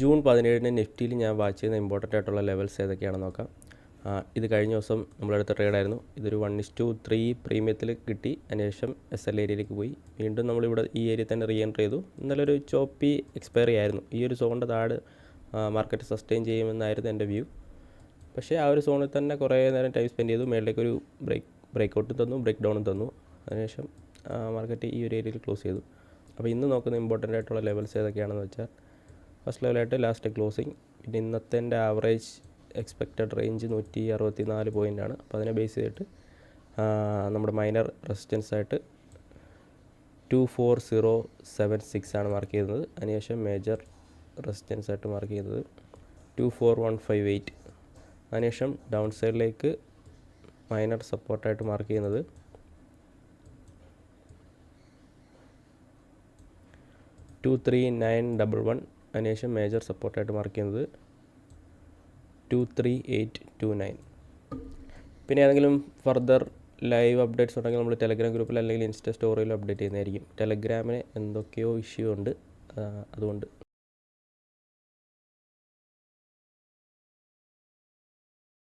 June 17 നിഫ്റ്റിയിൽ ഞാൻ watch ചെയ്യുന്ന important ആയിട്ടുള്ള ലെവൽസ് ഏതൊക്കെയാണെന്ന് നോക്കാം. ഇത് കഴിഞ്ഞ ദിവസം നമ്മളെടുത്ത ട്രേഡായിരുന്നു. ഇതൊരു 1:3 പ്രീമിയത്തിൽ കിട്ടി. അതിനുശേഷം SL ഏരിയയിലേക്ക് പോയി. വീണ്ടും നമ്മളിവിടെ ഈ ഏരിയ തന്നെ റീ എൻട്രി ചെയ്തു. ഇന്നലെ ഒരു ചോപ്പി എക്സ്പയറി ആയിരുന്നു. ഈ ഒരു സോണിൻ്റെ താഴെ മാർക്കറ്റ് സസ്റ്റെയിൻ ചെയ്യുമെന്നായിരുന്നു എൻ്റെ വ്യൂ. പക്ഷേ ആ ഒരു സോണിൽ തന്നെ കുറേ നേരം ടൈം സ്പെൻഡ് ചെയ്തു. മേളിലേക്കൊരു ബ്രേക്കൗട്ടും തന്നു, ബ്രേക്ക് ഡൗണും തന്നു. അതിനുശേഷം മാർക്കറ്റ് ഈ ഒരു ഏരിയയിൽ ക്ലോസ് ചെയ്തു. അപ്പോൾ ഇന്ന് നോക്കുന്ന ഇമ്പോർട്ടൻ്റ് ആയിട്ടുള്ള ലെവൽസ് ഏതൊക്കെയാണെന്ന് വെച്ചാൽ, ഫസ്റ്റ് ലെവലായിട്ട് ലാസ്റ്റ് ക്ലോസിങ്, പിന്നെ ഇന്നത്തെ എൻ്റെ ആവറേജ് എക്സ്പെക്റ്റഡ് റേഞ്ച് 164 പോയിൻ്റാണ്. അപ്പോൾ അതിനെ ബേസ് ചെയ്തിട്ട് നമ്മുടെ മൈനർ റെസിസ്റ്റൻസ് ആയിട്ട് 24076 ആണ് മാർക്ക് ചെയ്യുന്നത്. അതിനുശേഷം മേജർ റെസിസ്റ്റൻസ് ആയിട്ട് മാർക്ക് ചെയ്യുന്നത് 24158. അതിനുശേഷം ഡൗൺ സൈഡിലേക്ക് മൈനർ സപ്പോർട്ടായിട്ട് മാർക്ക് ചെയ്യുന്നത് 23911. അതിനുശേഷം മേജർ സപ്പോർട്ടായിട്ട് മാർക്ക് ചെയ്യുന്നത് 23829. പിന്നെ ഏതെങ്കിലും ഫർദർ ലൈവ് അപ്ഡേറ്റ്സ് ഉണ്ടെങ്കിൽ നമ്മൾ ടെലഗ്രാം ഗ്രൂപ്പിൽ അല്ലെങ്കിൽ ഇൻസ്റ്റ സ്റ്റോറിയിൽ അപ്ഡേറ്റ് ചെയ്യുന്നതായിരിക്കും. ടെലഗ്രാമിന് എന്തൊക്കെയോ ഇഷ്യൂ ഉണ്ട്, അതുകൊണ്ട്